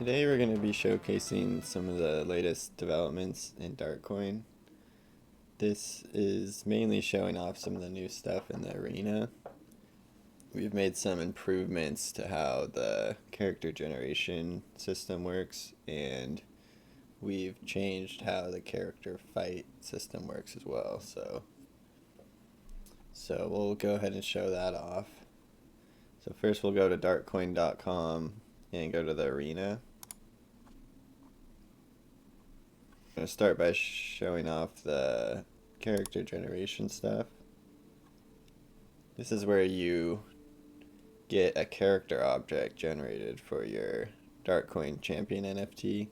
Today we're going to be showcasing some of the latest developments in Dartcoin. This is mainly showing off some of the new stuff in the arena. We've made some improvements to how the character generation system works, and we've changed how the character fight system works as well. So we'll go ahead and show that off. So first we'll go to dartcoin.com and go to the arena. I'm going to start by showing off the character generation stuff. This is where you get a character object generated for your Dartcoin Champion NFT.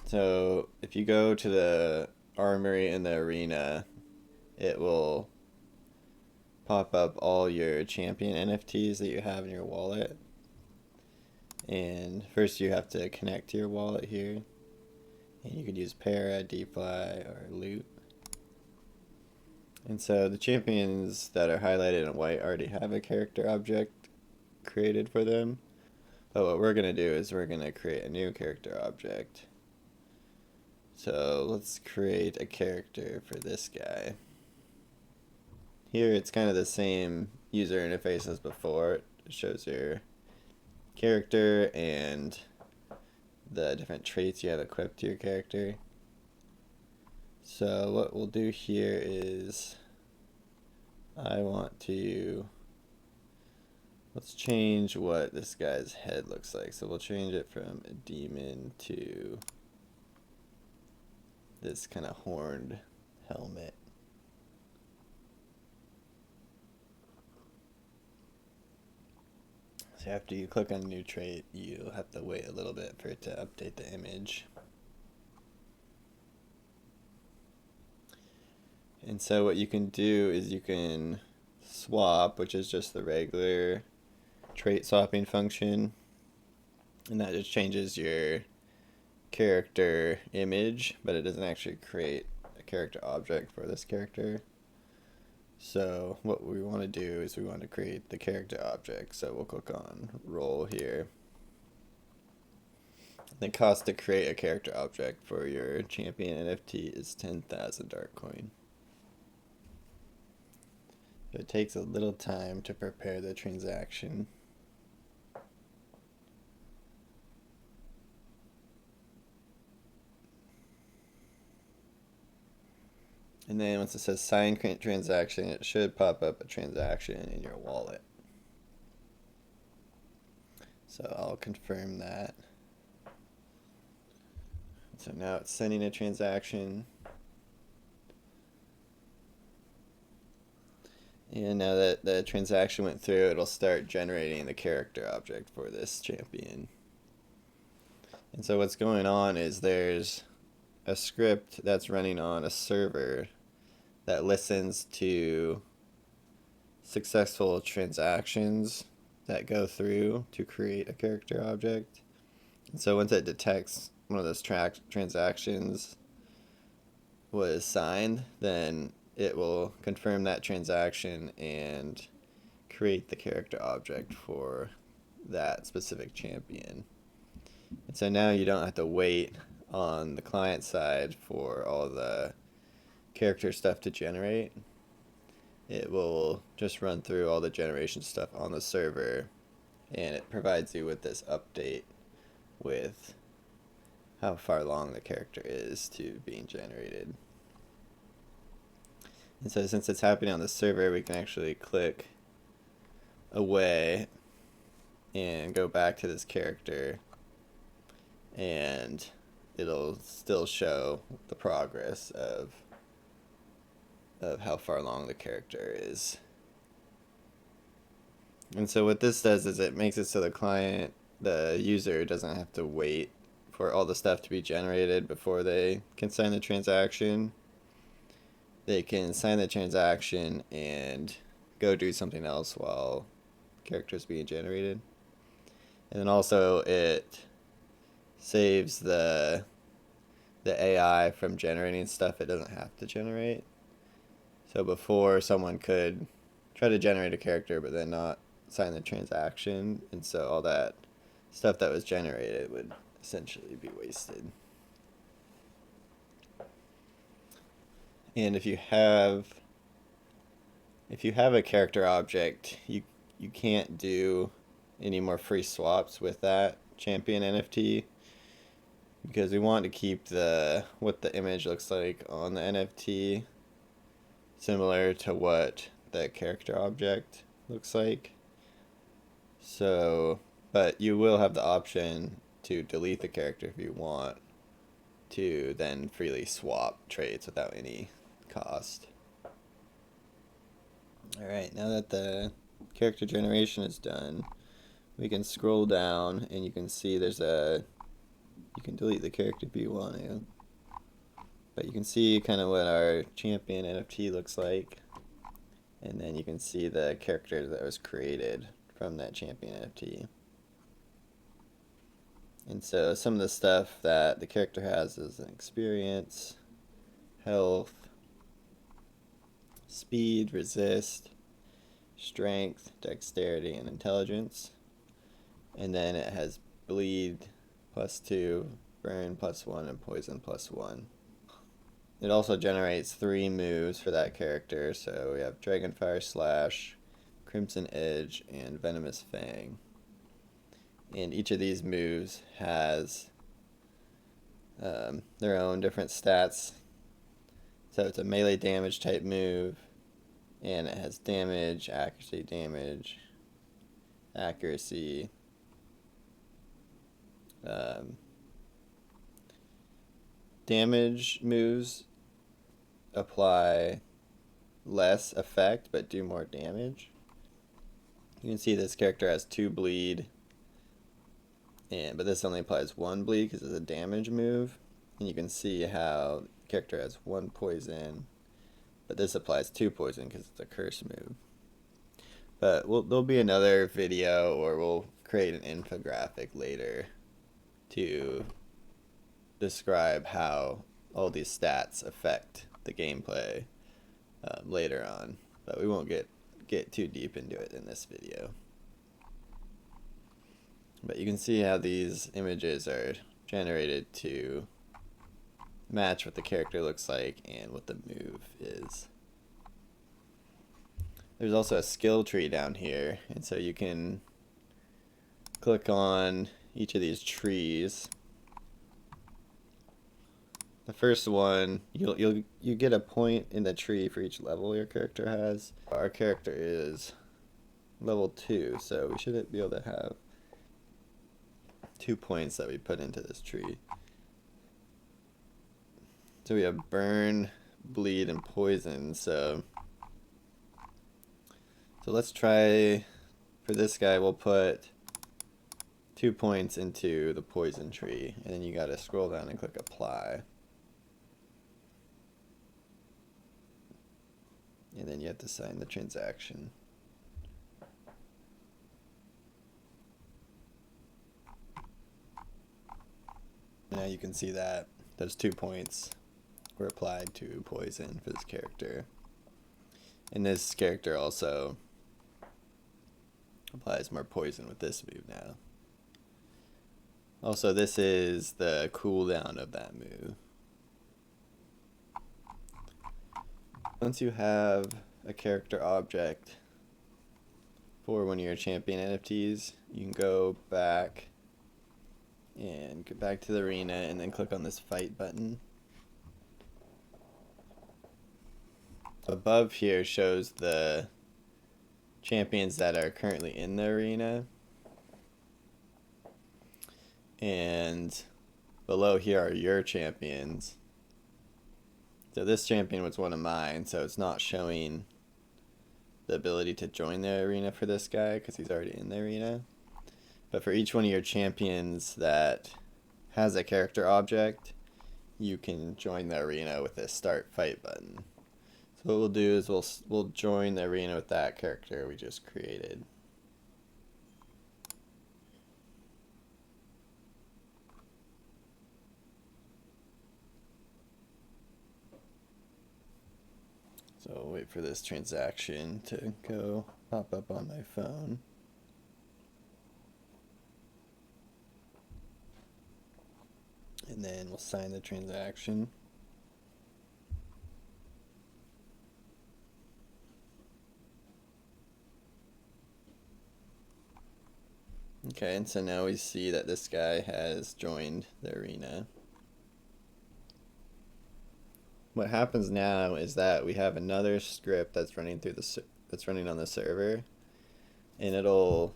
So if you go to the armory in the arena, it will pop up all your Champion NFTs that you have in your wallet. And first you have to connect to your wallet here. And you could use Para, DeFi, or Loot. And so the champions that are highlighted in white already have a character object created for them. But what we're going to do is we're going to create a new character object. So let's create a character for this guy. Here it's kind of the same user interface as before. It shows your character and the different traits you have equipped to your character. So what we'll do here is let's change what this guy's head looks like. So we'll change it from a demon to this kind of horned helmet. So after you click on a new trait, you'll have to wait a little bit for it to update the image. And so what you can do is you can swap, which is just the regular trait swapping function. And that just changes your character image, but it doesn't actually create a character object for this character. So what we want to do is we want to create the character object. So we'll click on roll here. The cost to create a character object for your Champion NFT is 10,000 Dartcoin. So it takes a little time to prepare the transaction. And then once it says sign transaction, it should pop up a transaction in your wallet. So I'll confirm that. So now it's sending a transaction. And now that the transaction went through, it'll start generating the character object for this champion. And so what's going on is there's a script that's running on a server that listens to successful transactions that go through to create a character object. And so once it detects one of those transactions was signed, then it will confirm that transaction and create the character object for that specific champion. And so now you don't have to wait on the client side for all the character stuff to generate. It will just run through all the generation stuff on the server, and it provides you with this update with how far along the character is to being generated. And so since it's happening on the server, we can actually click away and go back to this character, and it'll still show the progress of how far along the character is. And so what this does is it makes it so the user doesn't have to wait for all the stuff to be generated before they can sign the transaction. They can sign the transaction and go do something else while the character is being generated. And then also it saves the AI from generating stuff it doesn't have to generate. So before, someone could try to generate a character but then not sign the transaction, and so all that stuff that was generated would essentially be wasted. And if you have a character object, you can't do any more free swaps with that Champion NFT, because we want to keep what the image looks like on the NFT similar to what the character object looks like. So, but you will have the option to delete the character if you want to then freely swap traits without any cost. Alright, now that the character generation is done, we can scroll down and you can see you can delete the character if you want to. But you can see kind of what our Champion NFT looks like. And then you can see the character that was created from that Champion NFT. And so some of the stuff that the character has is an experience, health, speed, resist, strength, dexterity, and intelligence. And then it has bleed +2, burn +1, and poison +1. It also generates 3 moves for that character, so we have Dragonfire Slash, Crimson Edge, and Venomous Fang. And each of these moves has their own different stats. So it's a melee damage type move, and it has damage, accuracy, damage moves apply less effect but do more damage. You can see this character has 2 bleed, but this only applies 1 bleed because it's a damage move. And you can see how the character has 1 poison, but this applies 2 poison because it's a curse move. But there'll be another video, or we'll create an infographic later to describe how all these stats affect the gameplay later on. But we won't get too deep into it in this video. But you can see how these images are generated to match what the character looks like and what the move is. There's also a skill tree down here, and so you can click on each of these trees. The first one, you get a point in the tree for each level your character has. Our character is level 2, so we should be able to have 2 points that we put into this tree. So we have burn, bleed, and poison. So let's try, for this guy, we'll put 2 points into the poison tree, and then you gotta scroll down and click apply. And then you have to sign the transaction. Now you can see that those 2 points were applied to poison for this character. And this character also applies more poison with this move now. Also, this is the cooldown of that move. Once you have a character object for one of your Champion NFTs, you can go back and get back to the arena and then click on this fight button. Above here shows the champions that are currently in the arena, and below here are your champions. So this champion was one of mine, so it's not showing the ability to join the arena for this guy because he's already in the arena. But for each one of your champions that has a character object, you can join the arena with this start fight button. So what we'll do is we'll join the arena with that character we just created. So I'll wait for this transaction to go pop up on my phone. and then we'll sign the transaction. Okay, and so now we see that this guy has joined the arena. What happens now is that we have another script that's running on the server, and it'll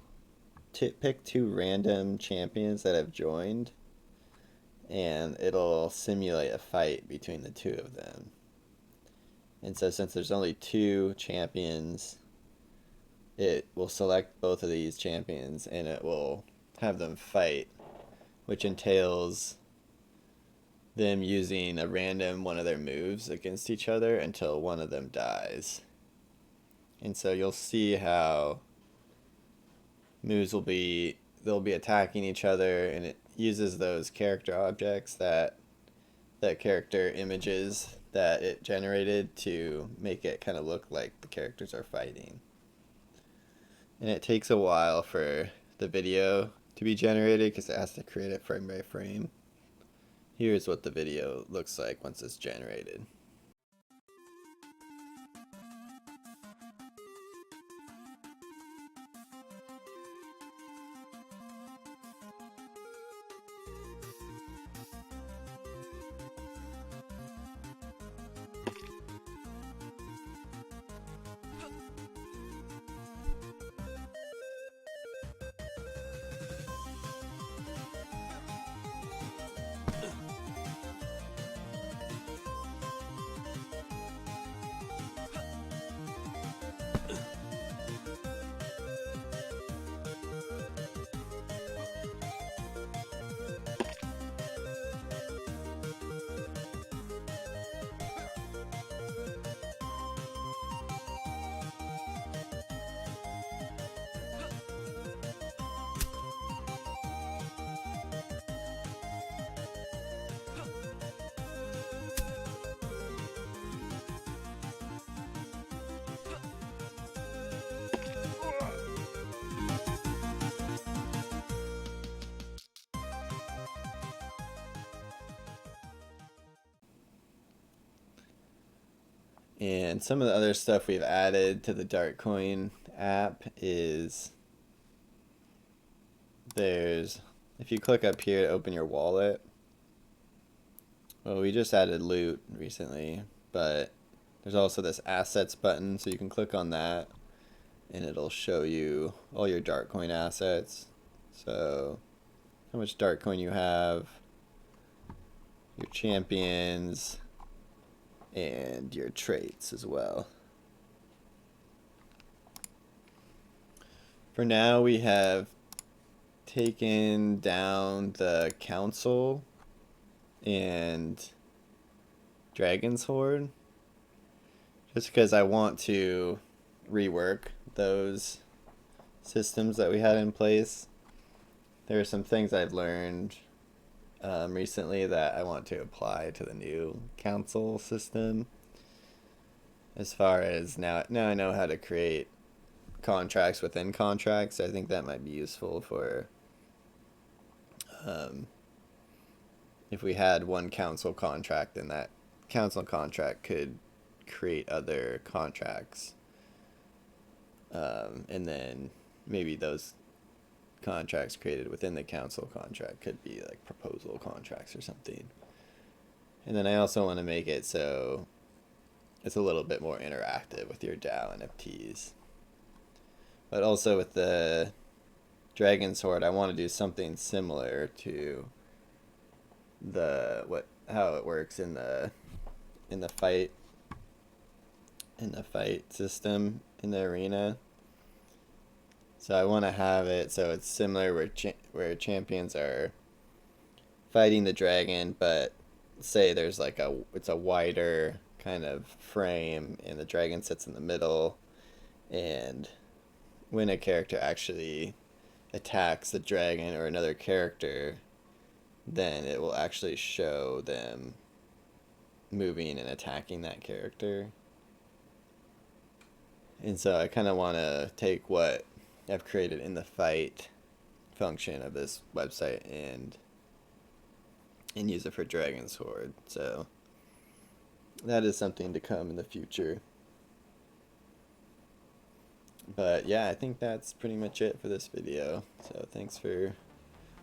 pick two random champions that have joined, and it'll simulate a fight between the two of them. And so since there's only two champions, it will select both of these champions and it will have them fight, which entails them using a random one of their moves against each other until one of them dies. And so you'll see how they'll be attacking each other, and it uses those character objects that character images that it generated to make it kind of look like the characters are fighting. And it takes a while for the video to be generated because it has to create it frame by frame. Here's what the video looks like once it's generated. And some of the other stuff we've added to the Dartcoin app is if you click up here to open your wallet, well, we just added loot recently, but there's also this assets button, so you can click on that and it'll show you all your Dartcoin assets. So how much Dartcoin you have, your champions, and your traits as well. For now, we have taken down the council and Dragon's Horde just because I want to rework those systems that we had in place. There are some things I've learned recently that I want to apply to the new council system. As far as now I know how to create contracts within contracts. I think that might be useful for if we had one council contract, then that council contract could create other contracts, and then maybe those contracts created within the council contract could be like proposal contracts or something. And then I also want to make it so it's a little bit more interactive with your DAO NFTs. But also with the Dragon's Horde, I want to do something similar to how it works in the fight system in the arena. So I want to have it so it's similar where champions are fighting the dragon, but say there's like it's a wider kind of frame and the dragon sits in the middle, and when a character actually attacks the dragon or another character, then it will actually show them moving and attacking that character. And so I kind of want to take what I've created in the fight function of this website and and use it for Dragon's Horde. So that is something to come in the future. But yeah, I think that's pretty much it for this video. So thanks for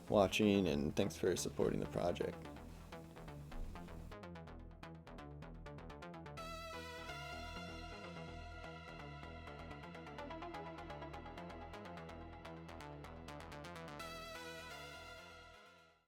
watching, and thanks for supporting the project.